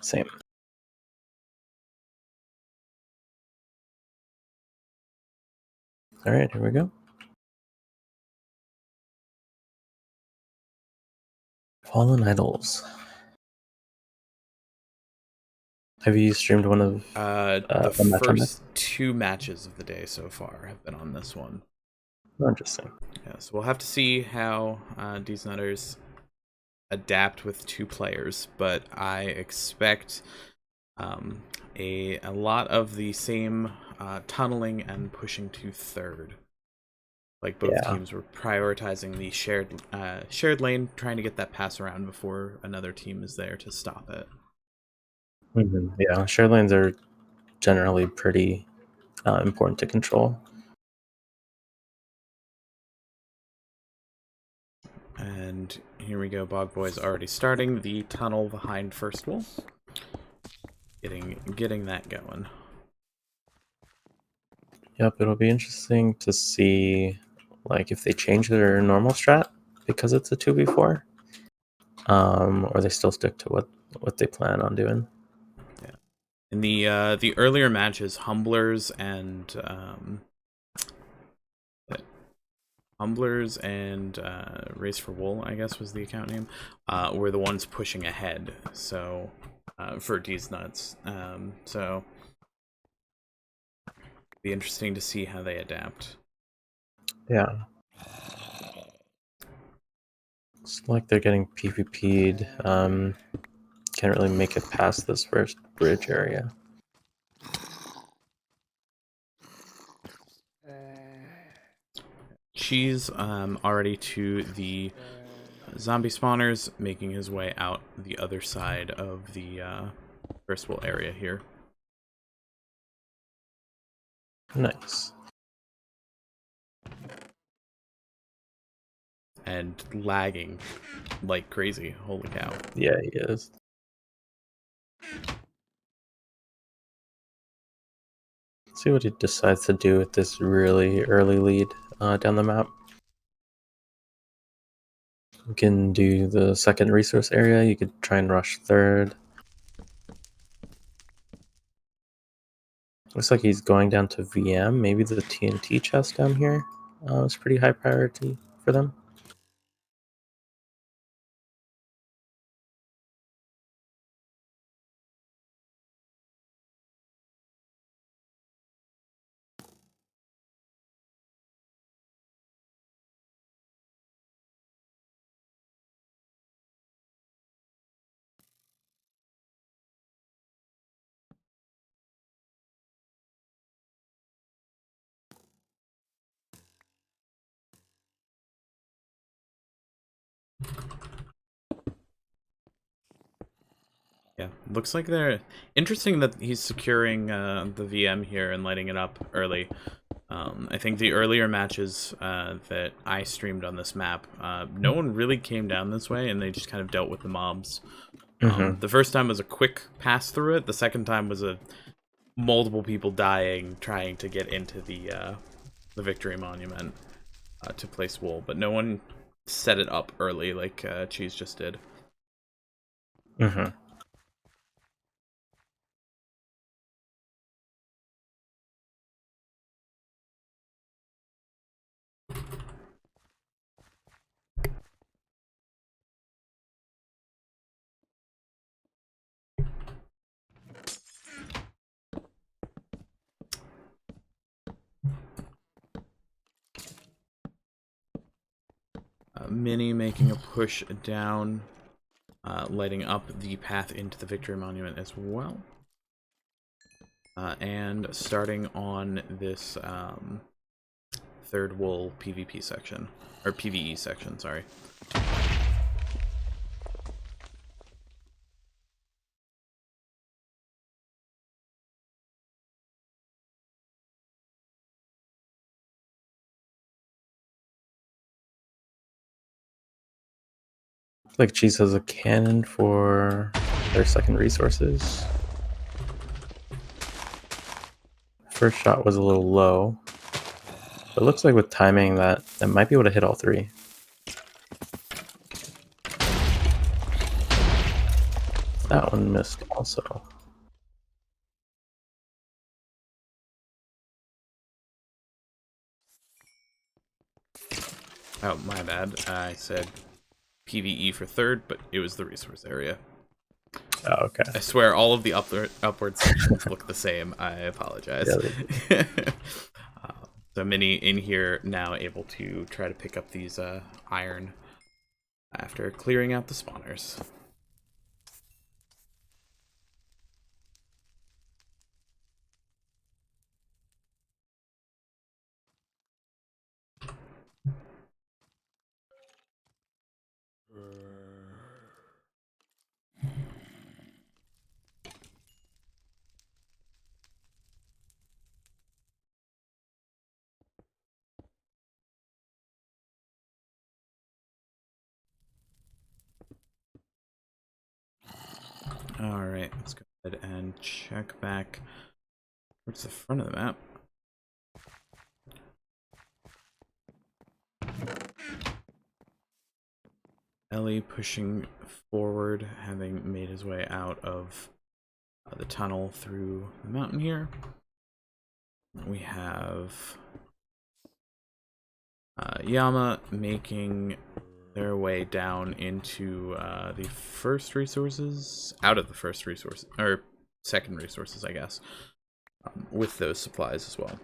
Same. All right, here we go. Fallen Idols. Have you streamed one of The one match on first this? 2 matches of the day so far have been on this one. Oh, interesting. Yeah, so we'll have to see how Deez Nutters adapt with 2 players, but I expect a lot of the same tunneling and pushing to third. Like both teams were prioritizing the shared lane, trying to get that pass around before another team is there to stop it. Yeah, shared lanes are generally pretty important to control. And here we go, Bog Boys already starting the tunnel behind first wall. Getting that going. Yep, it'll be interesting to see like if they change their normal strat because it's a 2v4. Or they still stick to what they plan on doing. Yeah. In the earlier matches, Humblers and Race for Wool, I guess was the account name, were the ones pushing ahead. So for Deez Nuts, so be interesting to see how they adapt. Yeah. It's like they're getting PvP'd. Can't really make it past this first bridge area. Cheese already to the zombie spawners, making his way out the other side of the first wall area here. Nice. And lagging like crazy. Holy cow. Yeah, he is. Let's see what he decides to do with this really early lead down the map. You can do the second resource area. You could try and rush third. Looks like he's going down to VM. Maybe the TNT chest down here is pretty high priority for them. Yeah, looks like they're interesting that he's securing the VM here and lighting it up early. I think the earlier matches that I streamed on this map, no one really came down this way, and they just kind of dealt with the mobs. The first time was a quick pass through it. The second time was a multiple people dying trying to get into the victory monument to place wool, but no one set it up early like Cheese just did. Mini making a push down, lighting up the path into the victory monument as well. And starting on this third wool PvP section, or PvE section, sorry. Like Cheese has a cannon for their second resources. First shot was a little low. But it looks like with timing that might be able to hit all three. That one missed also. Oh, my bad. I said PvE for third, but it was the resource area. Oh, okay. I swear all of the upward sections look the same. I apologize. Yeah, So Mini in here now able to try to pick up these iron after clearing out the spawners. Alright, let's go ahead and check back towards the front of the map. Ellie pushing forward, having made his way out of the tunnel through the mountain here. We have Yama making their way down into the first resources, out of the first resource, or second resources, I guess, with those supplies as well.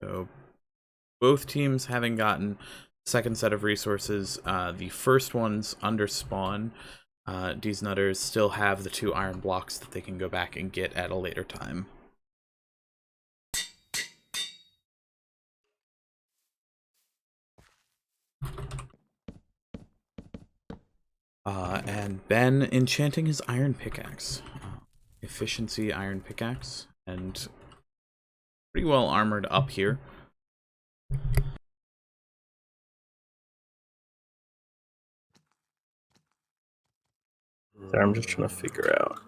So both teams having gotten second set of resources, the first ones under spawn, Deez Nutters still have the 2 iron blocks that they can go back and get at a later time. And Ben enchanting his iron pickaxe. Efficiency iron pickaxe, and pretty well armored up here. Sorry, I'm just trying to figure out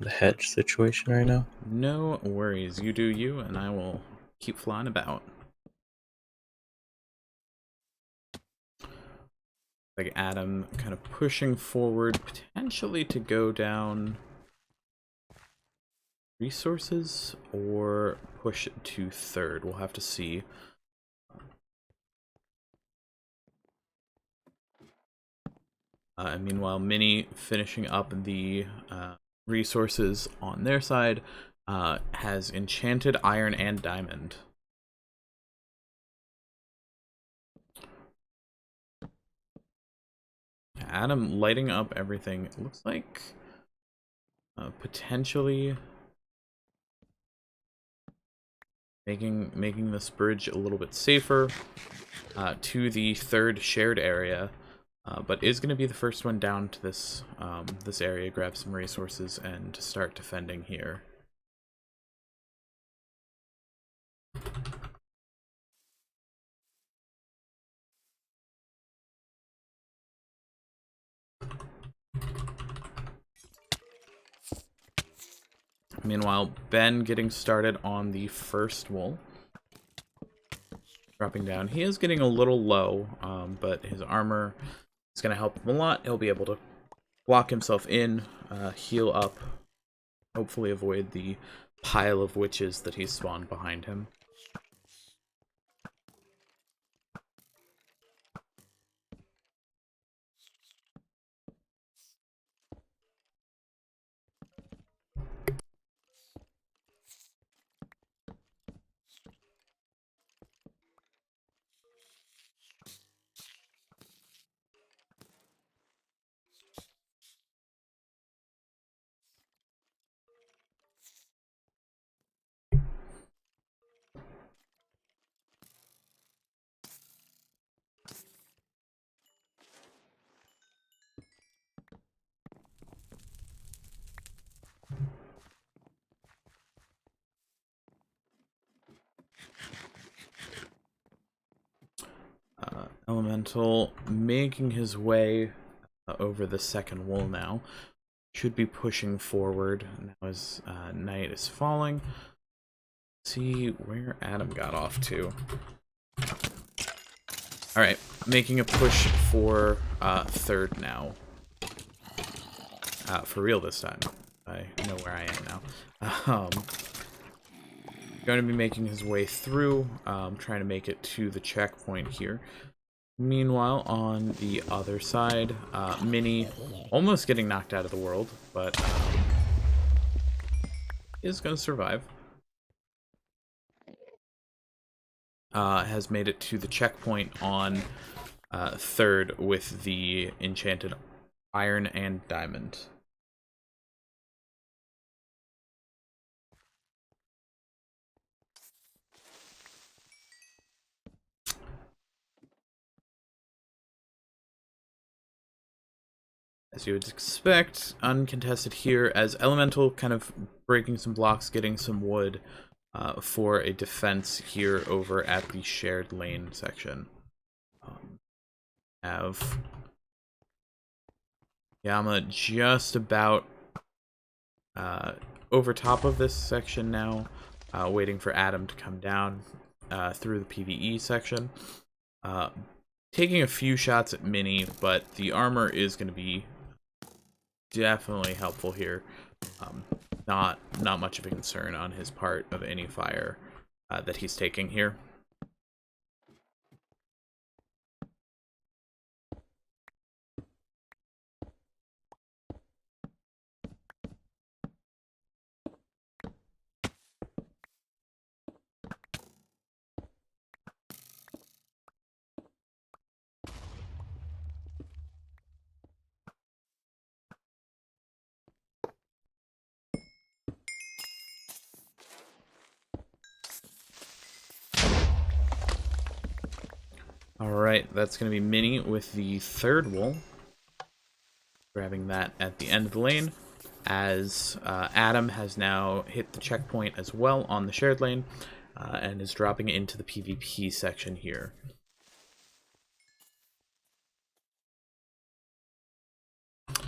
the hedge situation right now. No worries, you do you, and I will keep flying about. Like Adam kind of pushing forward, potentially to go down resources or push it to third. We'll have to see. And meanwhile, Mini finishing up the resources on their side, has enchanted iron and diamond. Adam lighting up everything. It looks like potentially making this bridge a little bit safer to the third shared area, but is going to be the first one down to this this area, grab some resources, and start defending here. Meanwhile, Ben getting started on the first wool. Dropping down. He is getting a little low, but his armor is going to help him a lot. He'll be able to lock himself in, heal up, hopefully avoid the pile of witches that he spawned behind him. Elemental making his way over the second wool now. Should be pushing forward now as night is falling. See where Adam got off to. Alright, making a push for third now. For real this time. I know where I am now. Going to be making his way through, trying to make it to the checkpoint here. Meanwhile, on the other side, Mini almost getting knocked out of the world, but is going to survive. Has made it to the checkpoint on third with the enchanted iron and diamond. As you would expect, uncontested here, as Elemental kind of breaking some blocks, getting some wood for a defense here over at the shared lane section. Have Yama just about over top of this section now, waiting for Adam to come down through the PvE section. Taking a few shots at Mini, but the armor is going to be definitely helpful here. Not much of a concern on his part of any fire that he's taking here. Alright, that's going to be Mini with the third wool. Grabbing that at the end of the lane, as Adam has now hit the checkpoint as well on the shared lane, and is dropping into the PvP section here.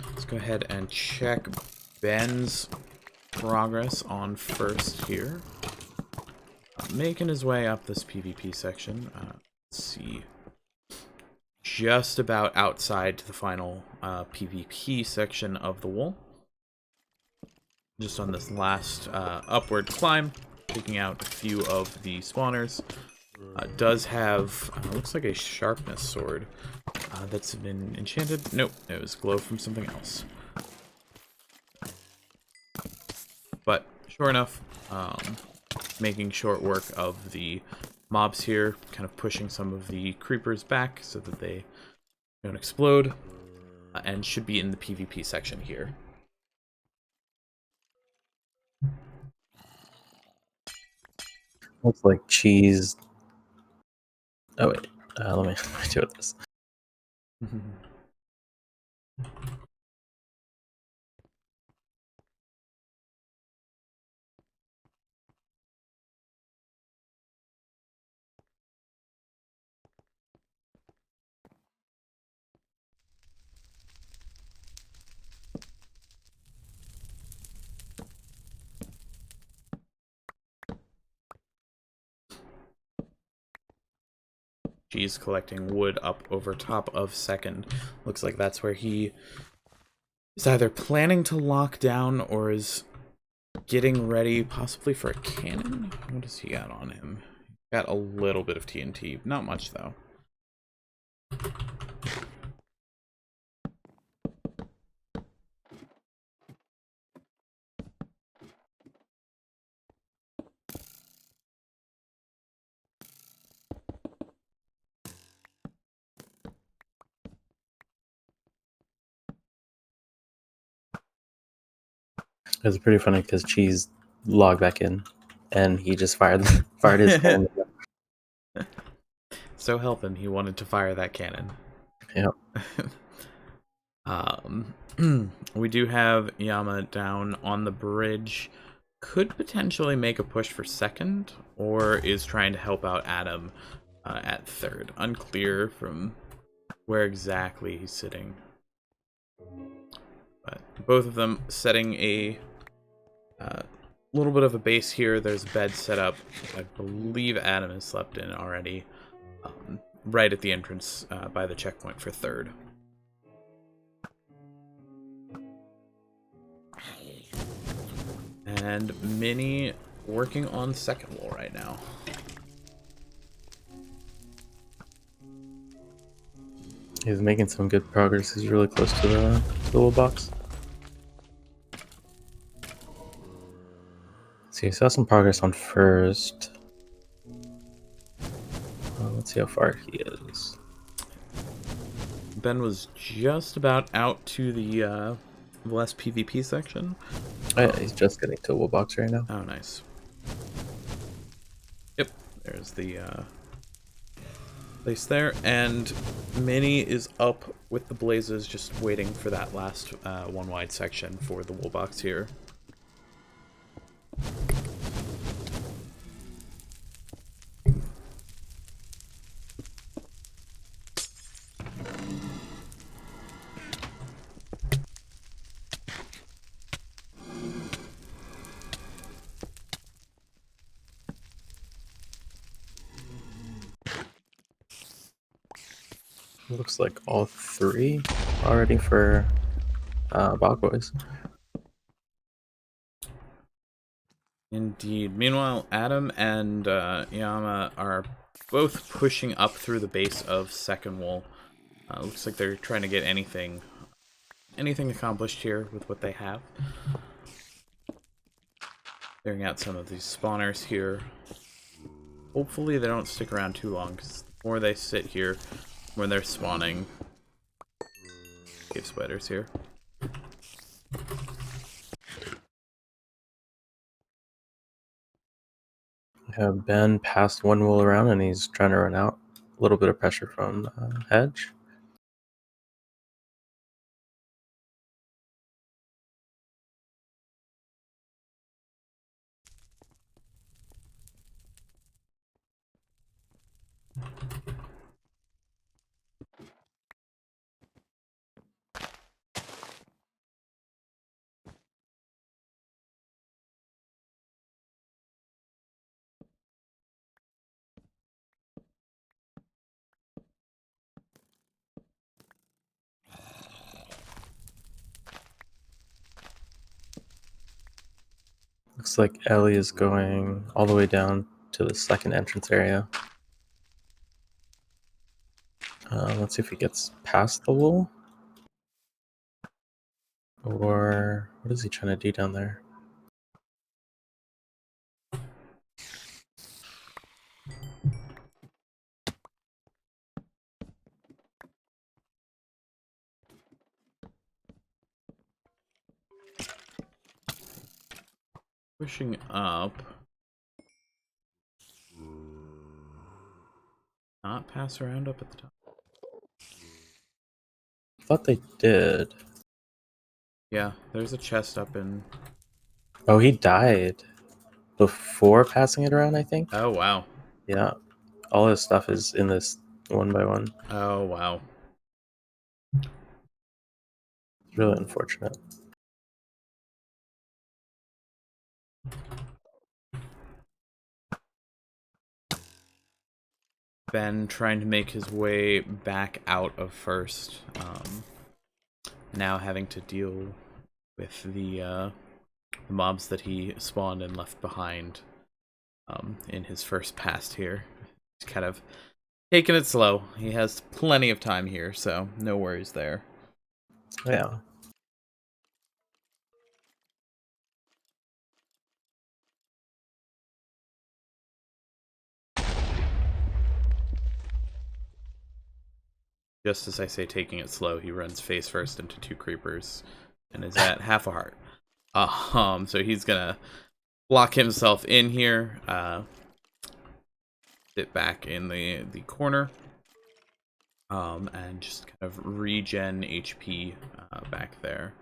Let's go ahead and check Ben's progress on first here. Making his way up this PvP section. Let's see. Just about outside to the final PvP section of the wool. Just on this last upward climb, taking out a few of the spawners. Does have, looks like a sharpness sword that's been enchanted. Nope, it was glow from something else. But sure enough, making short work of the mobs here, kind of pushing some of the creepers back so that they don't explode, and should be in the PvP section here. Looks like cheese. Oh wait, let me do this. He's collecting wood up over top of second. Looks like that's where he is either planning to lock down or is getting ready possibly for a cannon. What does he got on him? Got a little bit of TNT, not much though. It's pretty funny because cheese logged back in, and he just fired his cannon. So help him, he wanted to fire that cannon. Yep. We do have Yama down on the bridge. Could potentially make a push for second, or is trying to help out Adam at third. Unclear from where exactly he's sitting. But both of them setting a little bit of a base here. There's a bed set up. I believe Adam has slept in already. right at the entrance by the checkpoint for third. And Mini working on second wall right now. He's making some good progress. He's really close to the wall box. So he saw some progress on first. Let's see how far he is. Ben was just about out to the less PvP section. Oh, yeah, he's just getting to a wall box right now. Oh, nice. Yep, there's the place there, and Mini is up with the blazes, just waiting for that last one wide section for the wool box here. Looks like all three already for Bog Boys. Indeed. Meanwhile, Adam and Yama are both pushing up through the base of second wall. Looks like they're trying to get anything accomplished here with what they have. Clearing out some of these spawners here. Hopefully they don't stick around too long, because the more they sit here, the more they're spawning cave spiders here. Have Ben passed one wall around and he's trying to run out. A little bit of pressure from Hedge. Looks like Ellie is going all the way down to the second entrance area. Let's see if he gets past the wall. Or what is he trying to do down there? Pushing up. Not pass around up at the top. I thought they did. Yeah, there's a chest up in... Oh, he died before passing it around, I think. Oh, wow. Yeah. All his stuff is in this one by one. Oh, wow. It's really unfortunate. Ben trying to make his way back out of first. Now having to deal with the mobs that he spawned and left behind in his first pass here. He's kind of taking it slow. He has plenty of time here, so no worries there. Yeah. Just as I say taking it slow, he runs face first into two creepers and is at half a heart. So he's gonna lock himself in here, sit back in the corner, and just kind of regen HP back there.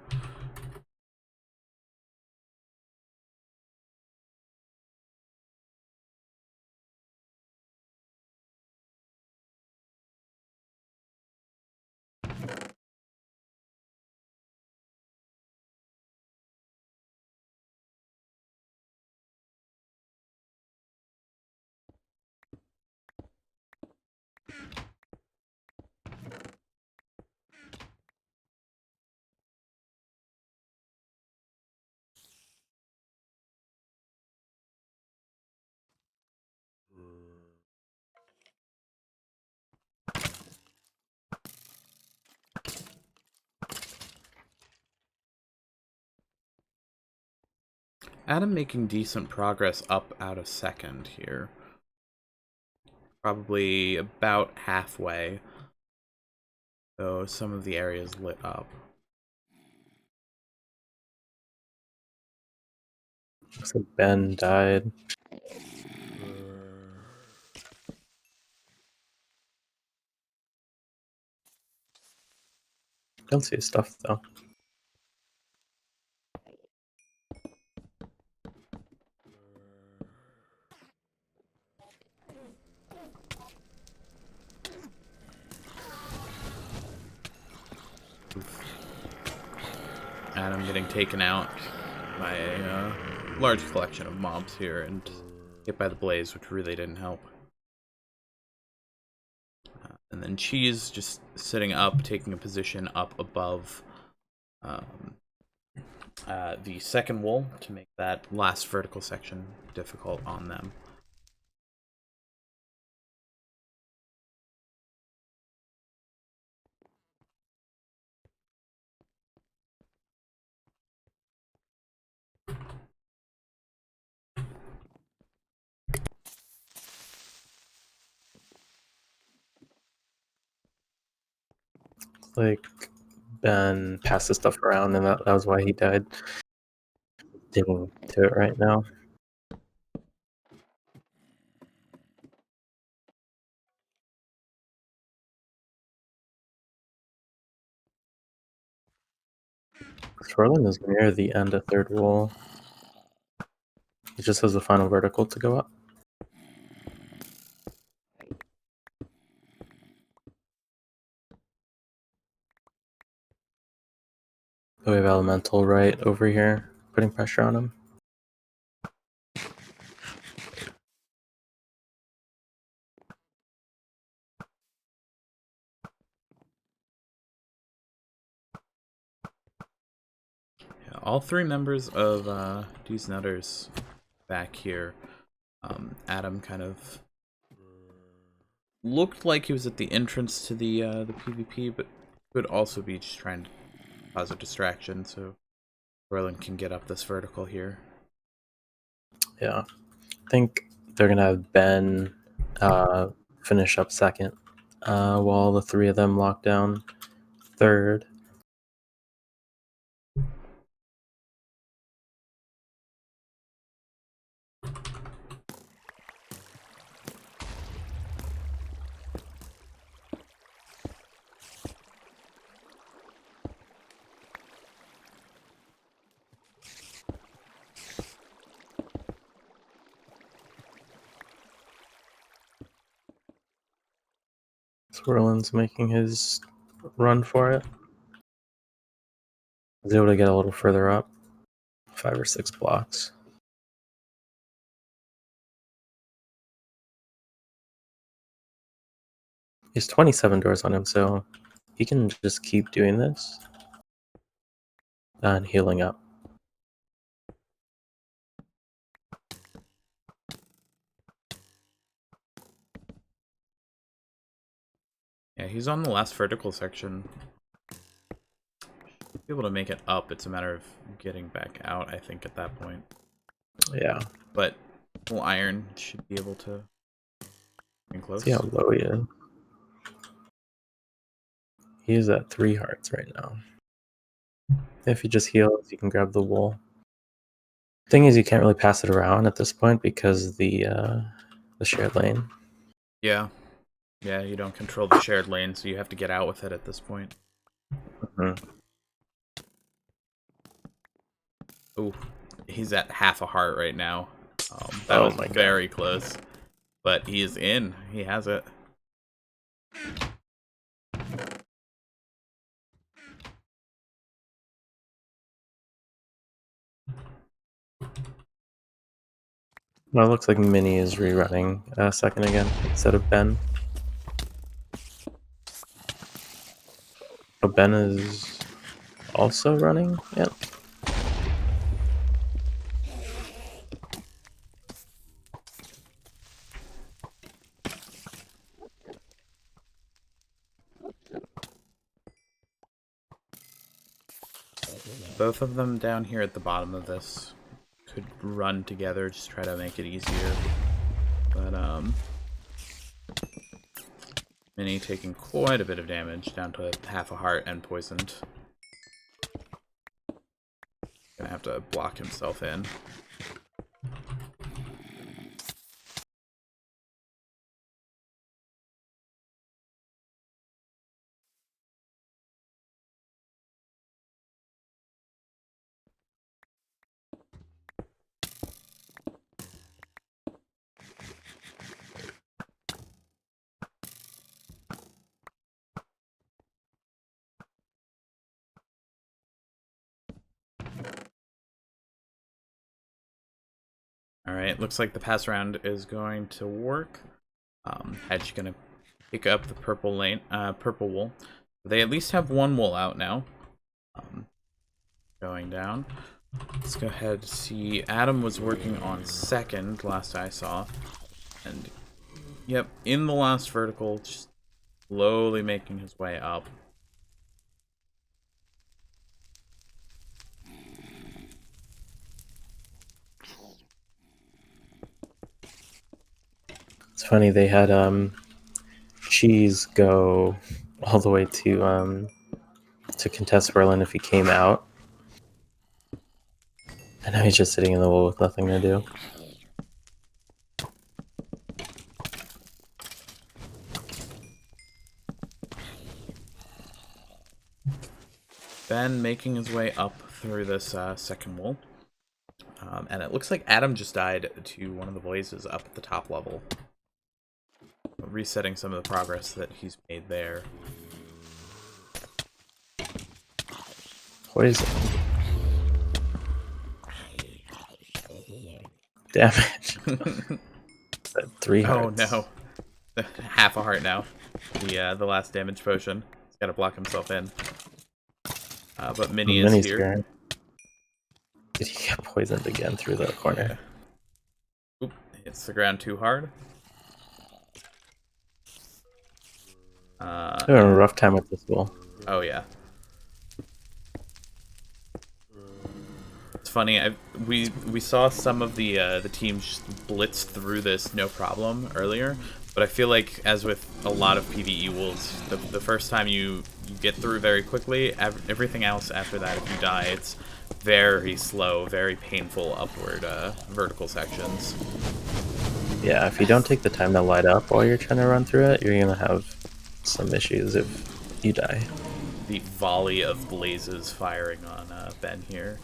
Adam making decent progress up out of second here. Probably about halfway. So some of the areas lit up. Looks like Ben died. Don't see his stuff though. Adam getting taken out by a large collection of mobs here and hit by the blaze, which really didn't help. And then Cheese just sitting up, taking a position up above the second wall to make that last vertical section difficult on them. Like Ben passed the stuff around, and that was why he died. Didn't do it right now. Swirling is near the end of third wall. He just has the final vertical to go up. We have Elemental right over here, putting pressure on him. Yeah, all three members of Deez Nutters back here. Adam kind of looked like he was at the entrance to the PvP, but could also be just trying to cause a distraction so Roland can get up this vertical here. Yeah, I think they're gonna have Ben finish up second, while the three of them lock down third. Swirlin's making his run for it. He's able to get a little further up, 5 or 6 blocks. He's 27 doors on him, so he can just keep doing this and healing up. Yeah, he's on the last vertical section. Be able to make it up. It's a matter of getting back out, I think, at that point. Yeah. But full iron should be able to get close. See how low he is. He is at 3 hearts right now. If he just heals, you can grab the wool. Thing is, you can't really pass it around at this point because the shared lane. Yeah. Yeah, you don't control the shared lane, so you have to get out with it at this point. Mm-hmm. Ooh, he's at half a heart right now. That was very close. But he is in. He has it. Well, it looks like Minnie is rerunning second again instead of Ben. Oh, Ben is also running? Yep. Both of them down here at the bottom of this could run together, just try to make it easier. But Mini taking quite a bit of damage, down to half a heart and poisoned. Gonna have to block himself in. Alright, looks like the pass around is going to work. Hedge gonna pick up the purple lane, purple wool. They at least have one wool out now. Going down. Let's go ahead and see. Adam was working on second, last I saw. And, yep, in the last vertical, just slowly making his way up. It's funny, they had Cheese go all the way to contest Berlin if he came out. And now he's just sitting in the wall with nothing to do. Ben making his way up through this second wall. And it looks like Adam just died to one of the blazes up at the top level. Resetting some of the progress that he's made there. Poison. Damage. 3 hearts. Oh no. Half a heart now. The last damage potion. He's gotta block himself in. But Mini is here. Scared. Did he get poisoned again through the corner? Oop, hits the ground too hard. Having a rough time with this wall. Oh yeah. It's funny. We saw some of the teams just blitz through this no problem earlier, but I feel like, as with a lot of PvE wolves, the first time you get through very quickly, everything else after that, if you die, it's very slow, very painful upward vertical sections. Yeah, if you don't take the time to light up while you're trying to run through it, you're gonna have some issues if you die. The volley of blazes firing on Ben here.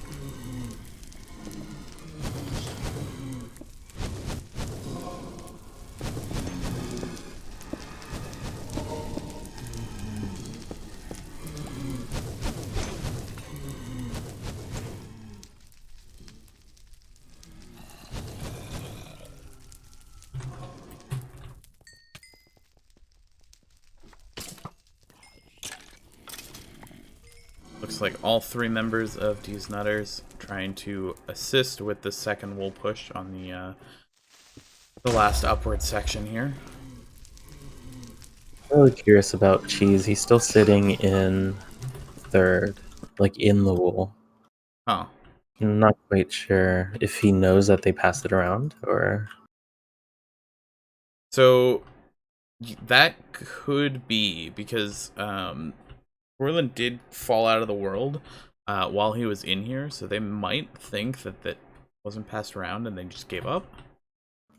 Looks like all 3 members of Deez Nutters trying to assist with the second wool push on the last upward section here. I'm really curious about Cheese. He's still sitting in third, like in the wool. Huh. I'm not quite sure if he knows that they passed it around, or... So, that could be, because Orland did fall out of the world while he was in here, so they might think that that wasn't passed around and they just gave up.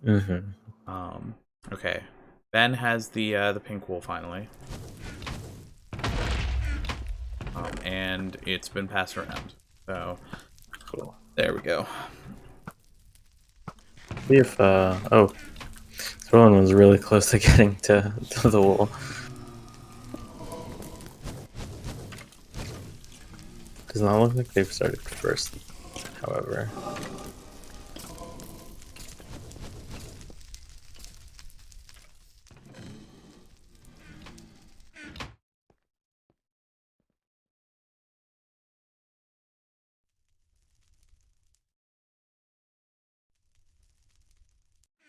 Mm-hmm. Okay. Ben has the pink wool finally. And it's been passed around. So, Cool. there we go. See if, oh, Roland was really close to getting to the wall. Does not look like they've started first, however.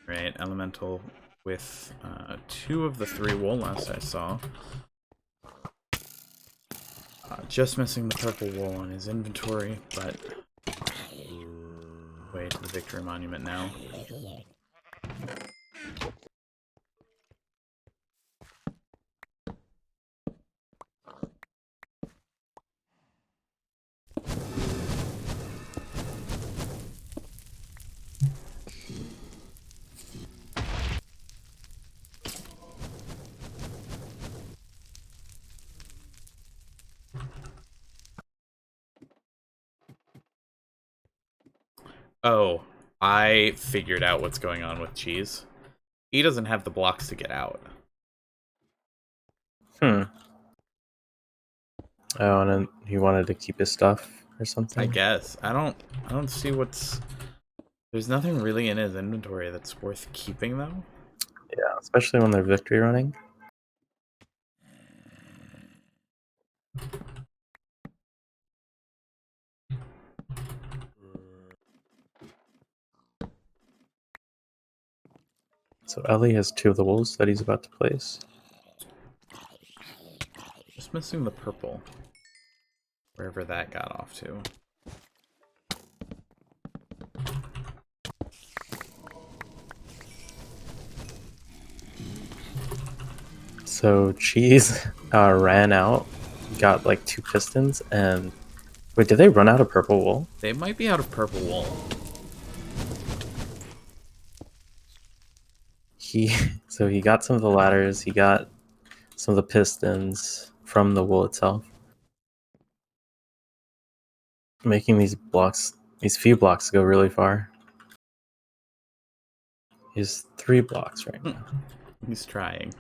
Right, Elemental with 2 of the 3 wool last I saw. Just missing the purple wool on his inventory, but way to the victory monument now. Oh, I figured out what's going on with Cheese. He doesn't have the blocks to get out. Oh, and then he wanted to keep his stuff or something? I guess. I don't see what's... There's nothing really in his inventory that's worth keeping, though. Yeah, especially when they're victory running. So Ellie has 2 of the wolves that he's about to place. Just missing the purple. Wherever that got off to. So Cheese ran out, got like 2 pistons, and... Wait, did they run out of purple wool? They might be out of purple wool. So he got some of the ladders, he got some of the pistons from the wool itself. Making these few blocks go really far. He's 3 blocks right now. He's trying.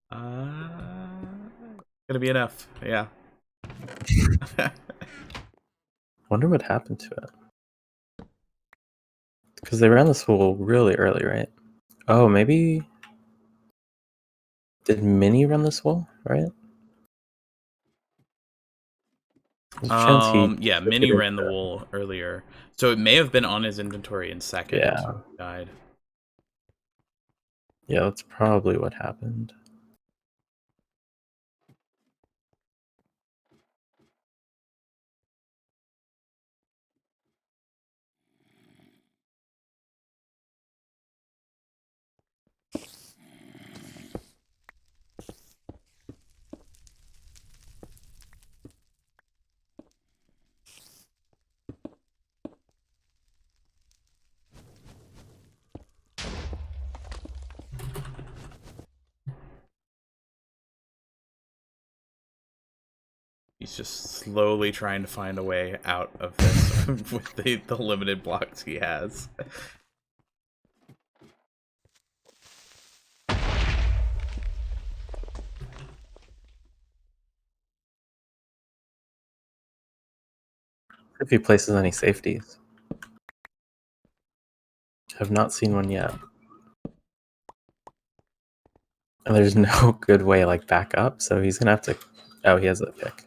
Gonna be enough. Yeah. Wonder what happened to it. Because they ran this wool really early, right? Oh, maybe... Did Minnie run this wool, right? There's a chance he Yeah, took Minnie it ran the into- wool earlier. So it may have been on his inventory in second. Yeah. Died. Yeah, that's probably what happened. He's just slowly trying to find a way out of this with the limited blocks he has. If he places any safeties. Have not seen one yet. And there's no good way like back up, so he's gonna have to... Oh, he has a pick.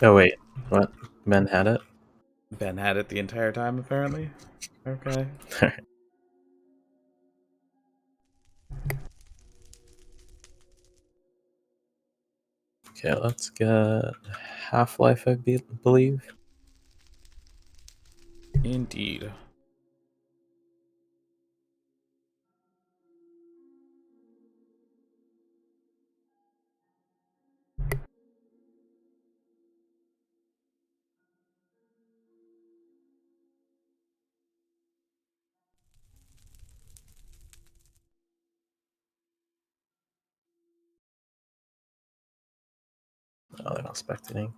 Oh wait, what? Ben had it? Ben had it the entire time, apparently. Okay. Okay, let's get Half-Life, I believe. Indeed. Oh, they're not spectating.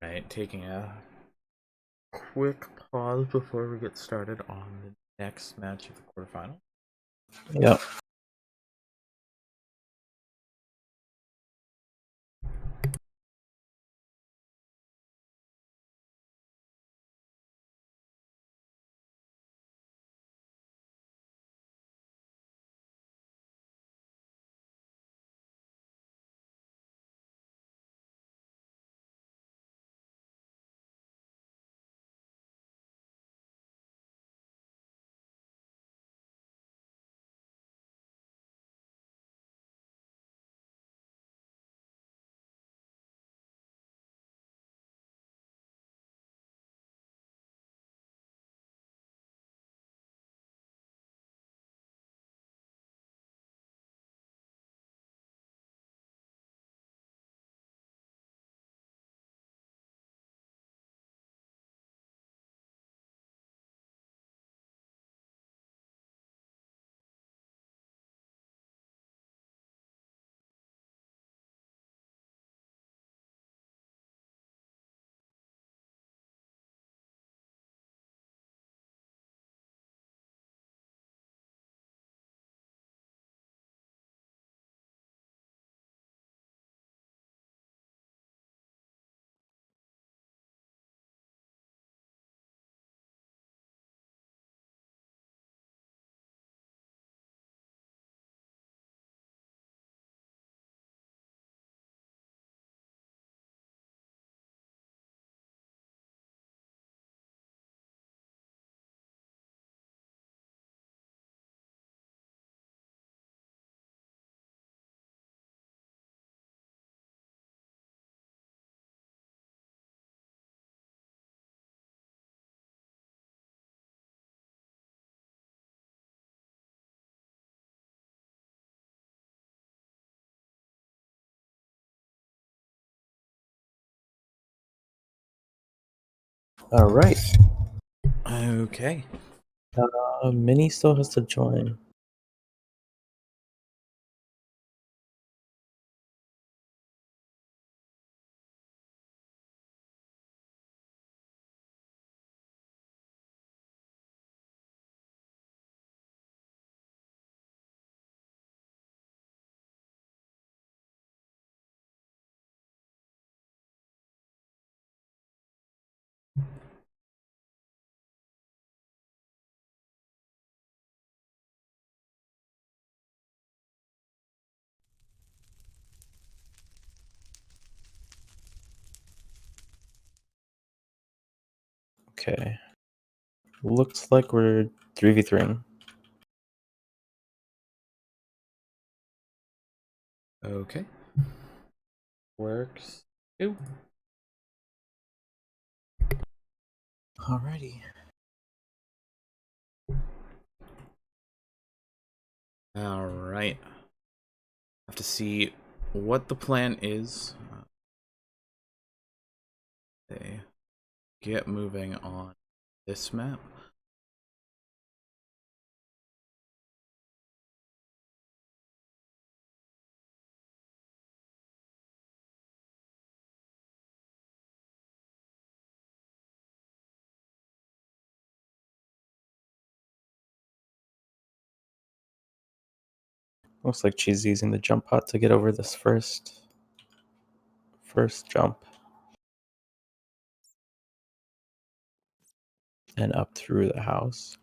Right, taking a quick pause before we get started on the next match of the quarterfinal. Yep. All right. Okay. Minnie still has to join. Okay. Looks like we're 3v3ing. Okay. Works. Ew. Alrighty. All right. Have to see what the plan is. They get moving on this map. Looks like she's using the jump pot to get over this first jump and up through the house.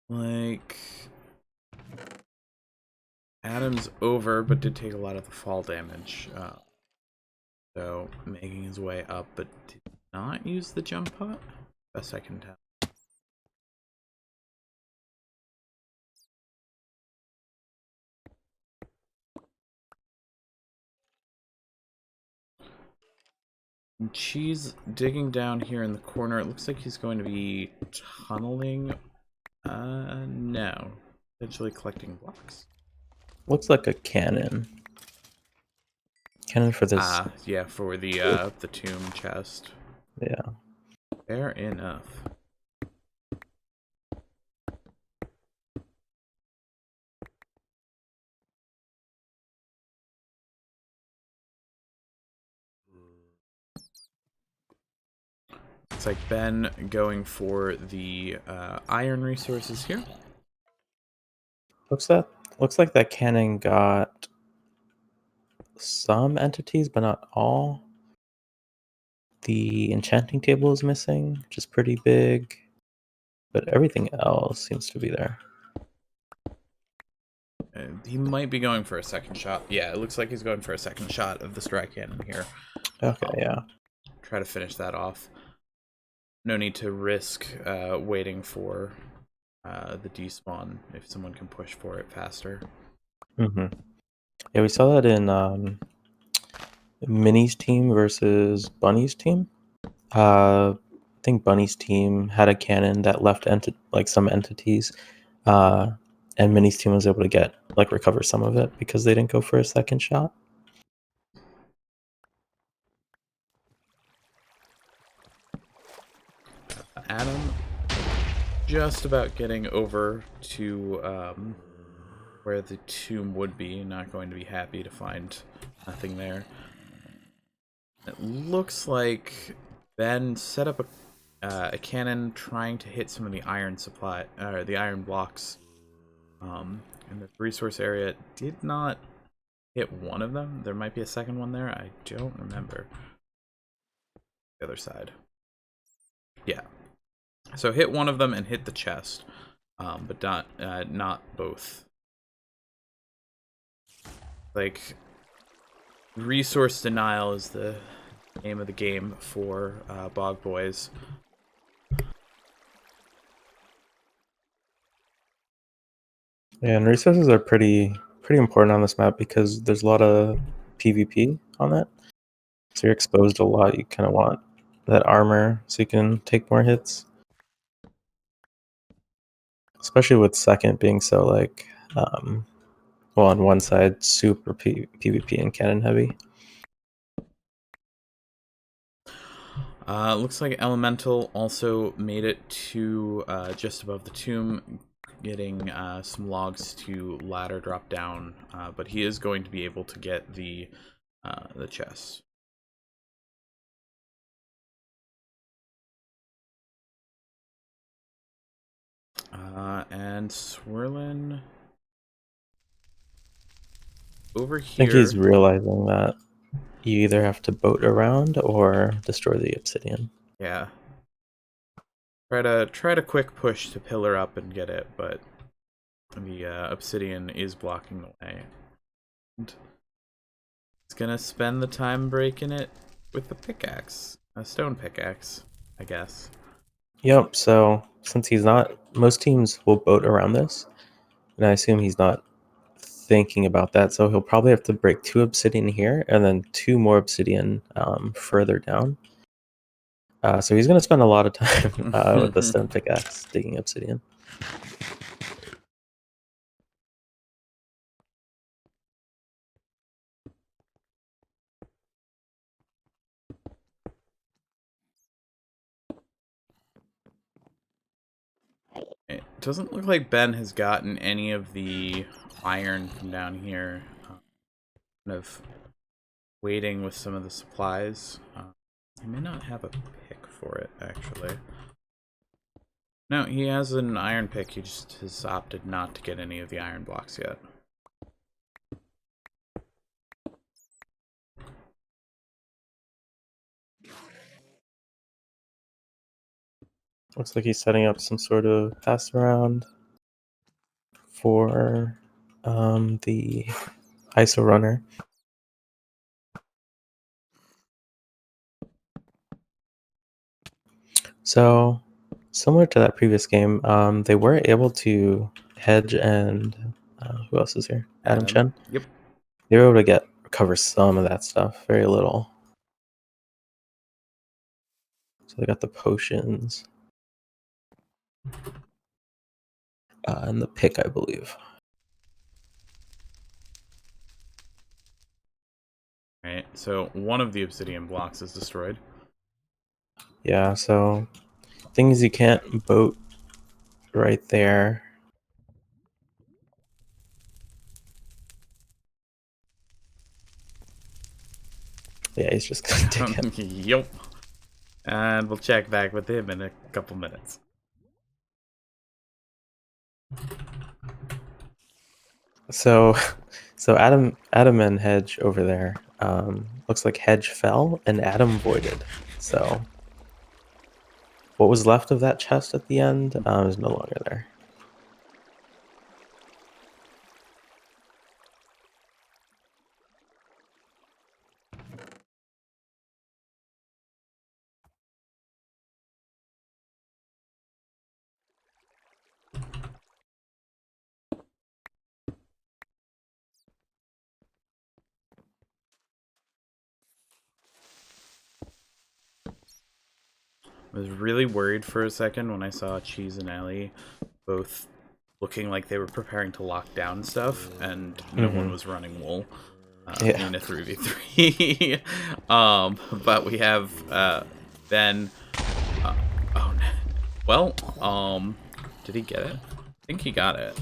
Like, Adam's over, but did take a lot of the fall damage. So making his way up, but did not use the jump pot. Best I can tell. And Cheese digging down here in the corner. It looks like he's going to be tunneling. No. Potentially collecting blocks. Looks like a cannon. Cannon for this. Yeah, for the tomb chest. Yeah. Fair enough. Looks like Ben going for the iron resources here. Looks like that cannon got some entities, but not all. The enchanting table is missing, which is pretty big, but everything else seems to be there. He might be going for a second shot. Yeah, it looks like he's going for a second shot of the strike cannon here. Okay, yeah. Try to finish that off. No need to risk waiting for the despawn if someone can push for it faster. Mm-hmm. Yeah, we saw that in Minnie's team versus Bunny's team. I think Bunny's team had a cannon that left some entities, and Minnie's team was able to recover some of it because they didn't go for a second shot. Adam just about getting over to where the tomb would be. Not going to be happy to find nothing there. It looks like Ben set up a cannon trying to hit some of the iron supply, or the iron blocks. In the resource area, did not hit one of them. There might be a second one there. I don't remember. The other side. Yeah. So hit one of them and hit the chest, but not both. Like, resource denial is the name of the game for Bog Boys. Yeah, and resources are pretty important on this map because there's a lot of PvP on it. So you're exposed a lot. You kind of want that armor so you can take more hits. Especially with second being so on one side super PvP and cannon heavy. Looks like Elemental also made it to just above the tomb, getting some logs to ladder drop down, but he is going to be able to get the chest. And Swirlin over here. I think he's realizing that you either have to boat around or destroy the obsidian. Yeah. Try to quick push to pillar up and get it, but the obsidian is blocking the way. And it's gonna spend the time breaking it with the pickaxe, a stone pickaxe, I guess. Yep. So since he's not, most teams will boat around this, and I assume he's not thinking about that. So he'll probably have to break 2 obsidian here and then 2 more obsidian further down. So he's going to spend a lot of time with the stone pickaxe digging obsidian. It doesn't look like Ben has gotten any of the iron from down here. Kind of waiting with some of the supplies. He may not have a pick for it, actually. No, he has an iron pick. He just has opted not to get any of the iron blocks yet. Looks like he's setting up some sort of pass around for the ISO runner. So similar to that previous game, they were able to hedge and who else is here? Adam Chen. Yep. They were able to recover some of that stuff, very little. So they got the potions and the pick, I believe. Right, so one of the obsidian blocks is destroyed. Yeah, so thing is you can't boat right there. Yeah, he's just gonna take it. Yep. And we'll check back with him in a couple minutes. So Adam and Hedge over there. Looks like Hedge fell and Adam voided. So what was left of that chest at the end is no longer there. I was really worried for a second when I saw Cheese and Ellie both looking like they were preparing to lock down stuff, and no one was running wool Yeah. in a 3v3. But we have Ben. Oh, well, did he get it? I think he got it.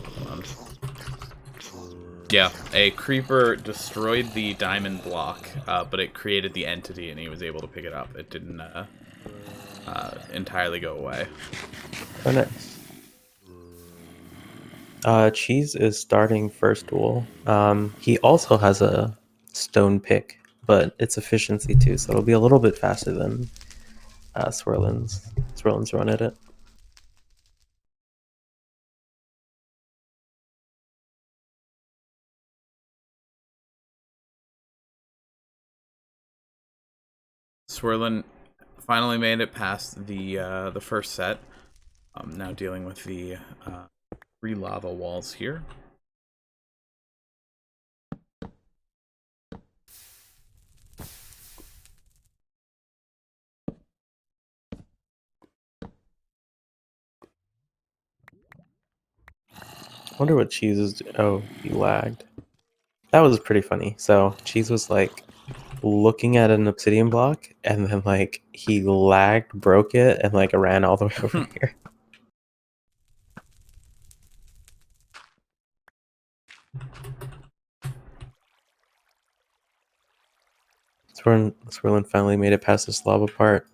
Yeah, a creeper destroyed the diamond block, but it created the entity, and he was able to pick it up. It didn't entirely go away. Oh, nice. Cheese is starting first duel. He also has a stone pick, but it's efficiency too, so it'll be a little bit faster than Swirlin's. Swirlin's run at it. Swirlin finally made it past the first set. I'm now dealing with the re-lava walls here. I wonder what Cheese is. Oh, he lagged. That was pretty funny. So Cheese was like looking at an obsidian block, and then like he lagged, broke it, and like ran all the way over here. Swirlin finally made it past this lava part.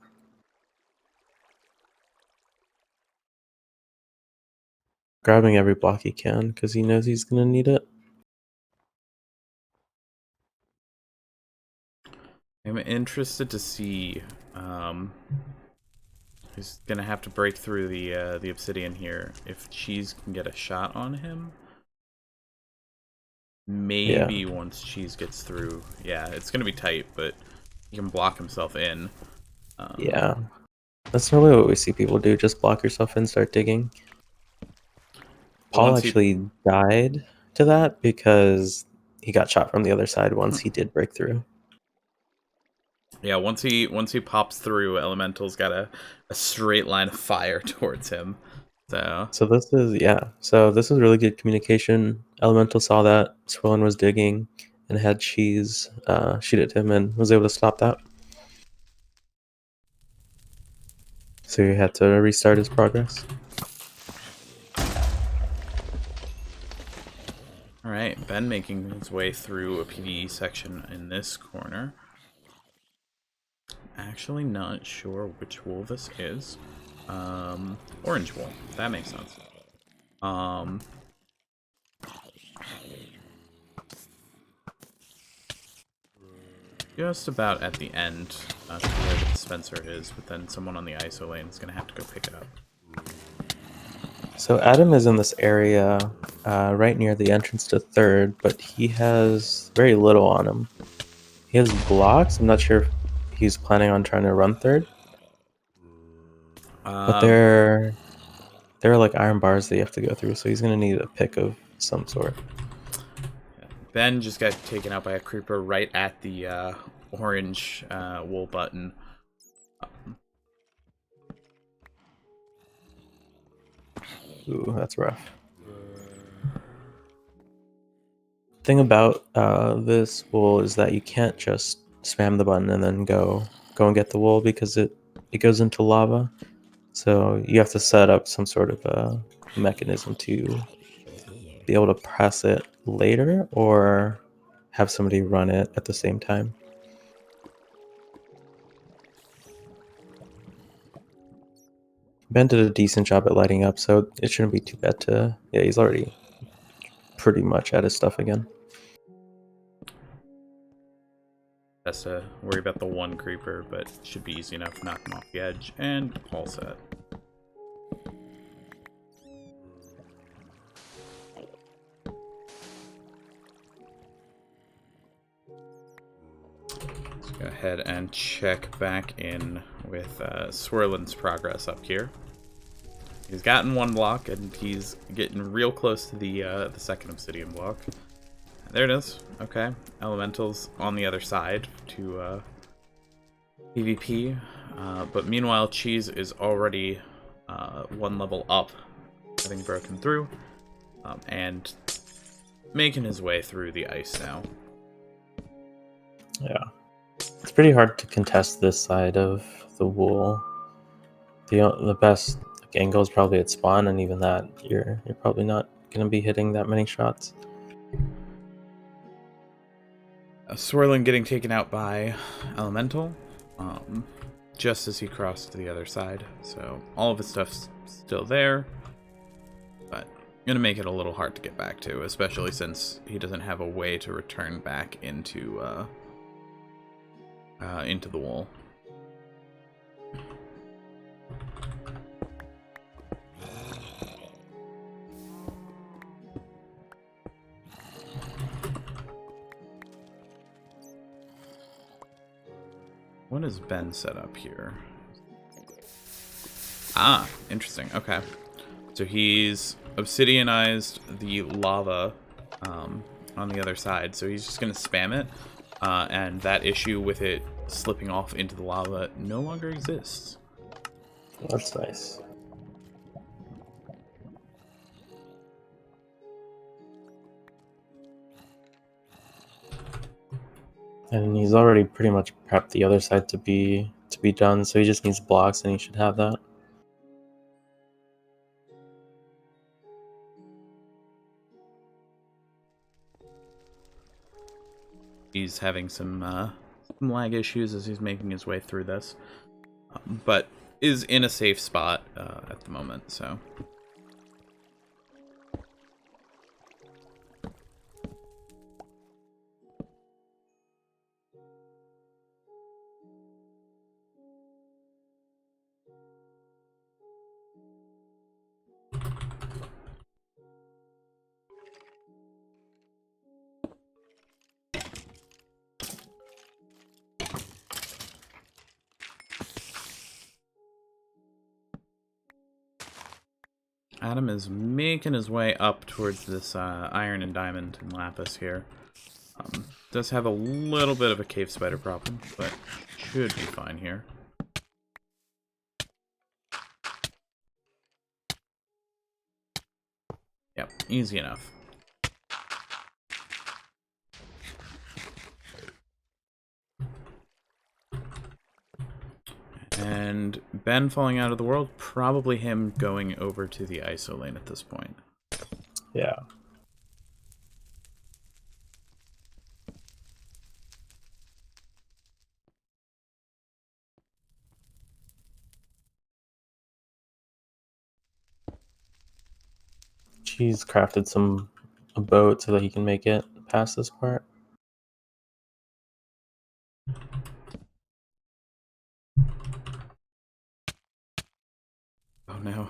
Grabbing every block he can because he knows he's gonna need it. I'm interested to see. He's gonna have to break through the obsidian here. If Cheese can get a shot on him, maybe once Cheese gets through, yeah, it's gonna be tight, but he can block himself in. Yeah, that's normally what we see people do. Just block yourself in, start digging. Paul actually died to that because he got shot from the other side once he did break through. Yeah, once he pops through, Elemental's got a straight line of fire towards him. So this is really good communication. Elemental saw that Swirlin was digging and had Cheese shoot at him and was able to stop that. So he had to restart his progress. Alright, Ben making his way through a PvE section in this corner. Actually not sure which wool this is. Orange wool. That makes sense. Just about at the end to where the dispenser is, but then someone on the ISO lane is going to have to go pick it up. So Adam is in this area right near the entrance to third, but he has very little on him. He has blocks. I'm not sure if he's planning on trying to run third. But there are like iron bars that you have to go through, so he's going to need a pick of some sort. Ben just got taken out by a creeper right at the orange wool button. Ooh, that's rough. Thing about this wool is that you can't just spam the button and then go and get the wool because it goes into lava. So you have to set up some sort of a mechanism to be able to press it later or have somebody run it at the same time. Ben did a decent job at lighting up, so it shouldn't be too bad to... Yeah, he's already pretty much at his stuff again. Has to worry about the one creeper, but should be easy enough to knock him off the edge, and all set. Let's go ahead and check back in with Swirlin's progress up here. He's gotten one block, and he's getting real close to the second obsidian block. There it is. Okay. Elementals on the other side to PvP. But meanwhile, Cheese is already one level up, having broken through, and making his way through the ice now. Yeah. It's pretty hard to contest this side of the wool. The best angle is probably at spawn, and even that, you're probably not going to be hitting that many shots. Swirlin getting taken out by Elemental, just as he crossed to the other side. So all of his stuff's still there, but gonna make it a little hard to get back to, especially since he doesn't have a way to return back into the wall. What is Ben set up here? Ah, interesting. Okay. So he's obsidianized the lava on the other side. So he's just going to spam it. And that issue with it slipping off into the lava no longer exists. That's nice. And he's already pretty much prepped the other side to be done, so he just needs blocks, and he should have that. He's having some lag issues as he's making his way through this, but is in a safe spot at the moment, so... Adam is making his way up towards this iron and diamond and lapis here. Does have a little bit of a cave spider problem, but should be fine here. Yep, easy enough. And Ben falling out of the world, probably him going over to the ISO lane at this point. Yeah. She's crafted a boat so that he can make it past this part. Oh no.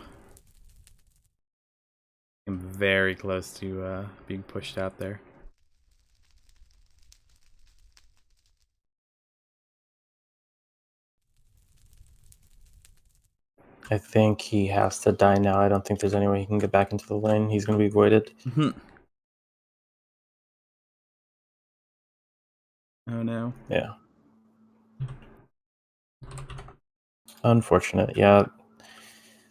I'm very close to being pushed out there. I think he has to die now. I don't think there's any way he can get back into the lane. He's going to be voided. Oh no. Yeah. Unfortunate. Yeah.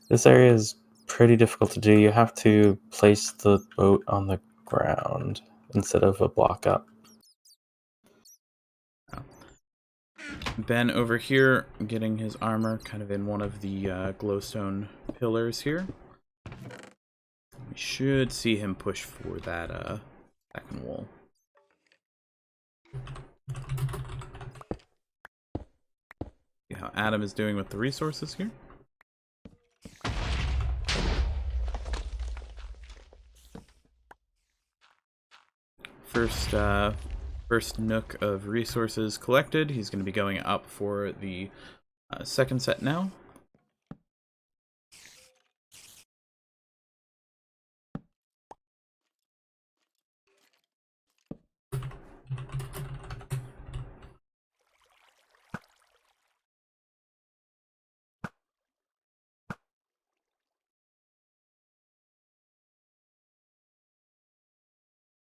This area is pretty difficult to do. You have to place the boat on the ground instead of a block up. Ben over here getting his armor kind of in one of the glowstone pillars here. We should see him push for that second wall. See how Adam is doing with the resources here. first nook of resources collected. He's going to be going up for the second set now.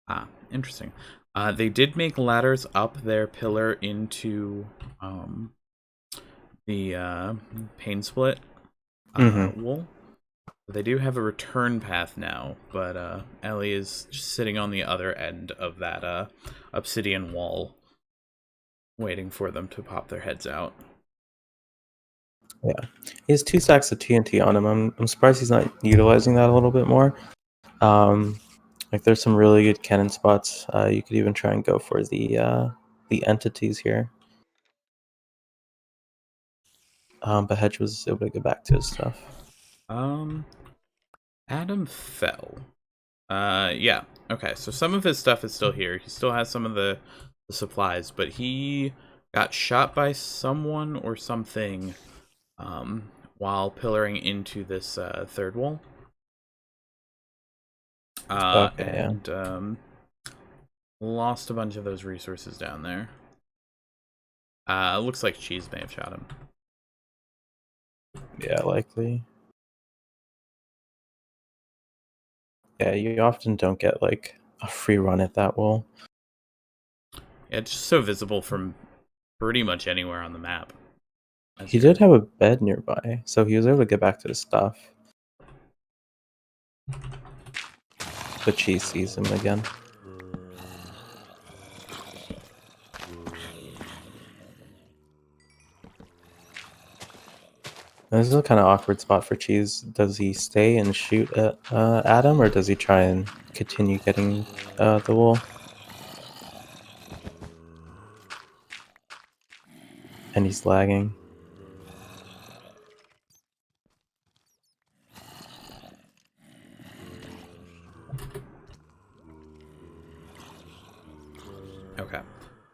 Ah, interesting. They did make ladders up their pillar into the pane split wool. They do have a return path now, but Ellie is just sitting on the other end of that obsidian wall, waiting for them to pop their heads out. Yeah, he has 2 stacks of TNT on him. I'm surprised he's not utilizing that a little bit more. Like there's some really good cannon spots. You could even try and go for the entities here. But Hedge was able to get back to his stuff. Adam fell. Yeah. Okay, so some of his stuff is still here. He still has some of the supplies, but he got shot by someone or something while pillaring into this third wall. Lost a bunch of those resources down there. Looks like Cheese may have shot him. Yeah, likely. Yeah, you often don't get like a free run at that wall. Yeah, it's just so visible from pretty much anywhere on the map. He did have a bed nearby, so he was able to get back to his stuff. But Cheese sees him again. This is a kind of awkward spot for Cheese. Does he stay and shoot at Adam, or does he try and continue getting the wool? And he's lagging. Okay.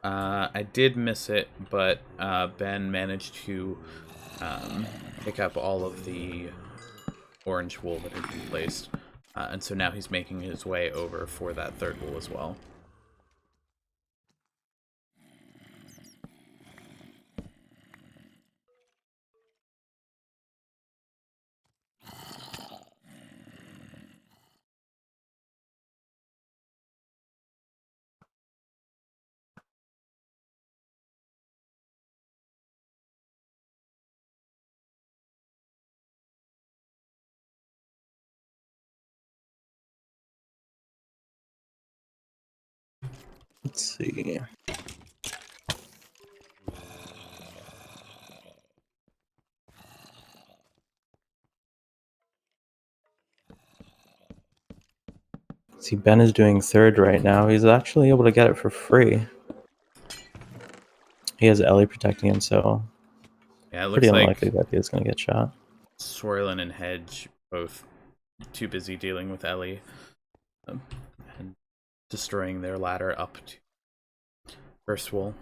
I did miss it, but Ben managed to pick up all of the orange wool that had been placed. And so now he's making his way over for that third wool as well. Let's see. See, Ben is doing third right now. He's actually able to get it for free. He has Ellie protecting him, so yeah, it looks pretty unlikely like that he is going to get shot. Swirlin and Hedge both too busy dealing with Ellie and destroying their ladder up to first wool.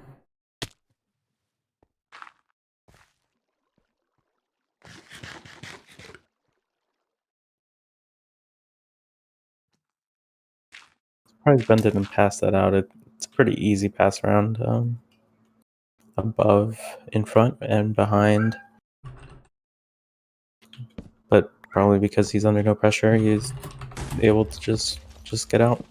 Surprised Ben didn't pass that out. It's a pretty easy pass around. Above, in front, and behind. But probably because he's under no pressure, he's able to just get out.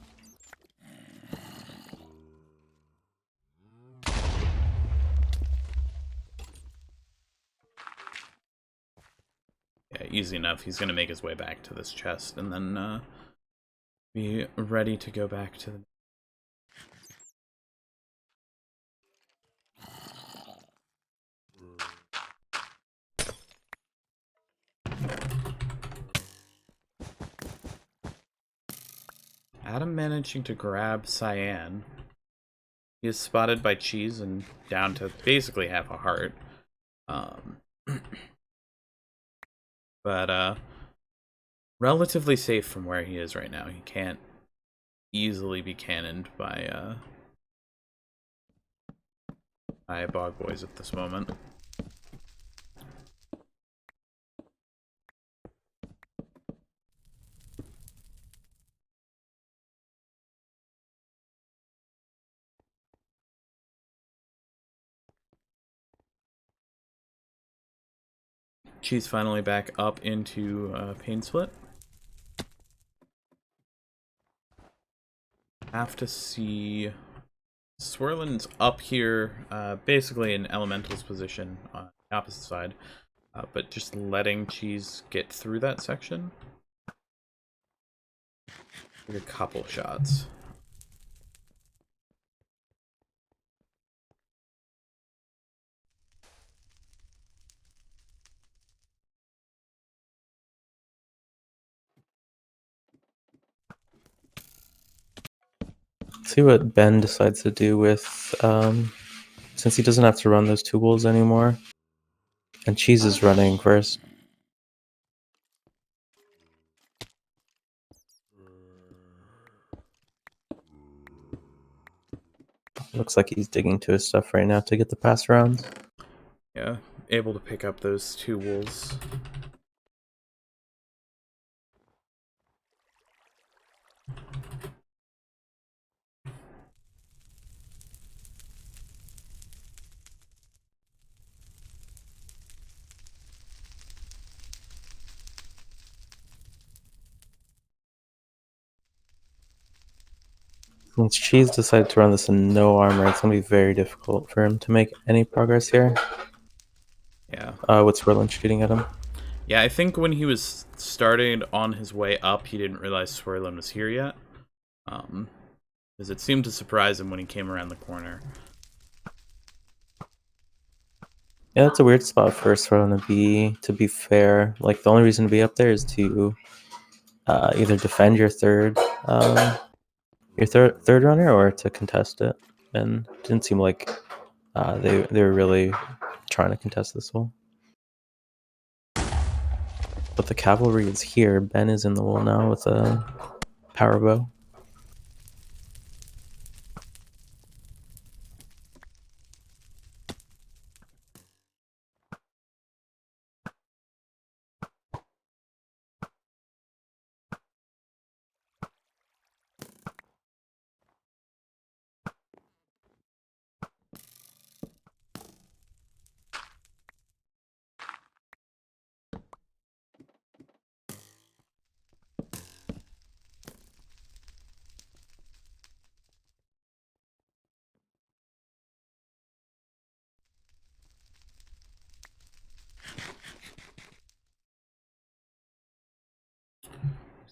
Yeah, easy enough. He's going to make his way back to this chest and then be ready to go back to the... Adam managing to grab Cyan. He is spotted by Cheese and down to basically half a heart. But relatively safe from where he is right now. He can't easily be cannoned by Bog Boys at this moment. Cheese finally back up into Pain Split. Have to see... Swirlin's up here, basically in Elemental's position on the opposite side, but just letting Cheese get through that section. Take a couple shots. See what Ben decides to do with, since he doesn't have to run those 2 wolves anymore. And Cheese is running first. Looks like he's digging to his stuff right now to get the pass around. Yeah, able to pick up those 2 wolves. Since Cheese decided to run this in no armor, it's going to be very difficult for him to make any progress here. Yeah. With Swirlin shooting at him. Yeah, I think when he was starting on his way up, he didn't realize Swirlin was here yet. Because it seemed to surprise him when he came around the corner. Yeah, it's a weird spot for Swirlin to be fair. Like, the only reason to be up there is to either defend your third runner or to contest it. And it didn't seem like they were really trying to contest this wall. But the cavalry is here. Ben is in the wall now with a power bow.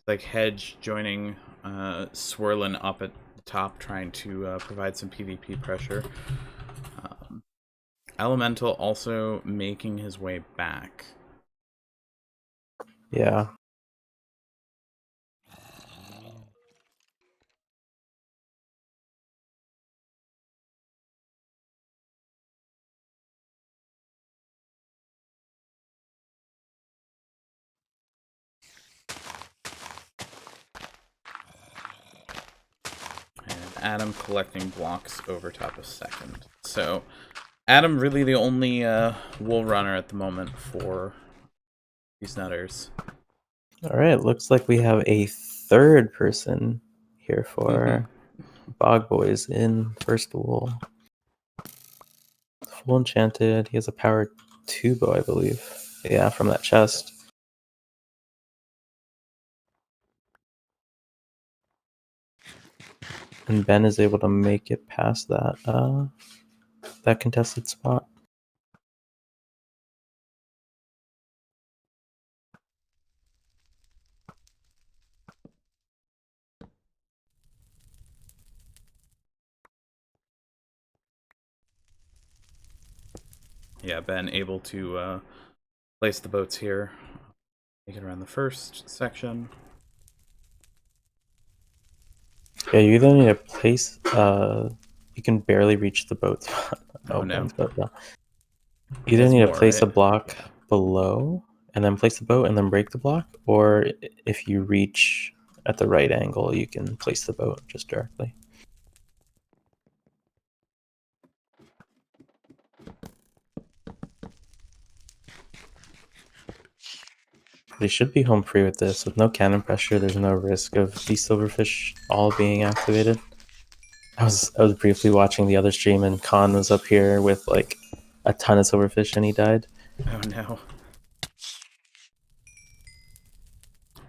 Like Hedge joining Swirlin up at the top, trying to provide some PvP pressure. Elemental also making his way back. Yeah. And Adam collecting blocks over top of second. So Adam really the only wool runner at the moment for these Nutters. All right, looks like we have a third person here for Bog Boys in first wool. Full enchanted. He has a power 2 bow, I believe. Yeah, from that chest. And Ben is able to make it past that that contested spot. Yeah, Ben able to place the boats here. Make it around the first section. Yeah, you either need to place. You can barely reach the boat spot. Oh no. Ben's boat, yeah. You either need to place a block below and then place the boat and then break the block, or if you reach at the right angle, you can place the boat just directly. They should be home free with this. With no cannon pressure, there's no risk of the silverfish all being activated. I was briefly watching the other stream, and Khan was up here with like a ton of silverfish, and he died. Oh no.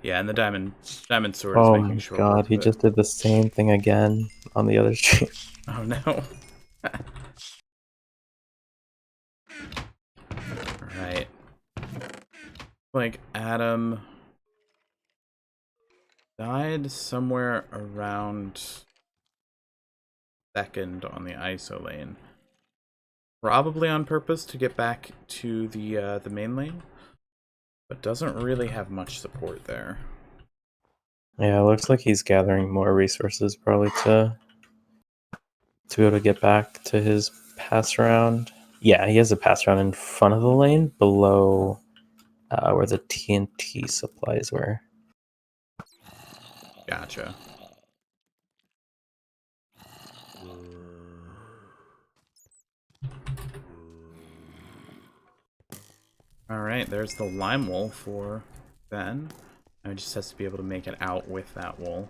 Yeah, and the diamond sword is Oh making my short god, work he of it. just did the same thing again on the other stream. Oh no. Right. Like Adam died somewhere around second on the ISO lane. Probably on purpose to get back to the main lane, but doesn't really have much support there. Yeah, it looks like he's gathering more resources probably to be able to get back to his pass round. Yeah, he has a pass round in front of the lane below where the TNT supplies were. Gotcha. Alright, there's the lime wool for Ben. Now he just has to be able to make it out with that wool.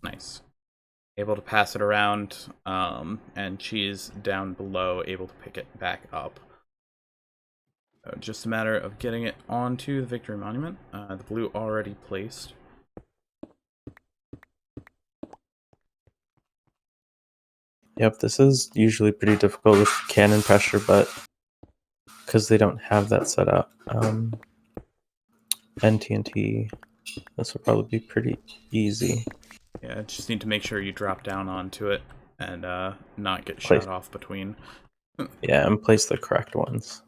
Nice. Able to pass it around, and Cheese down below, able to pick it back up. So just a matter of getting it onto the Victory Monument. The blue already placed. Yep, this is usually pretty difficult with cannon pressure, but because they don't have that set up, and TNT, this will probably be pretty easy. Yeah, just need to make sure you drop down onto it and not get Place, shot off between. yeah, and place the correct ones.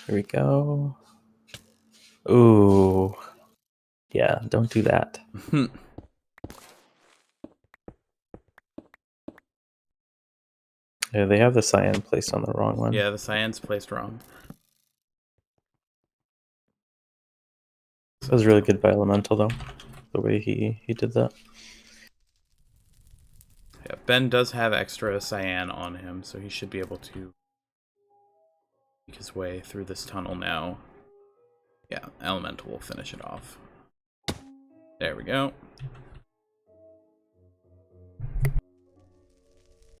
Here we go. Ooh. Yeah, don't do that. Yeah, they have the cyan placed on the wrong one. Yeah, the cyan's placed wrong. That was really good by Elemental, though, the way he did that. Yeah, Ben does have extra cyan on him, so he should be able to make his way through this tunnel now. Yeah, Elemental will finish it off. There we go.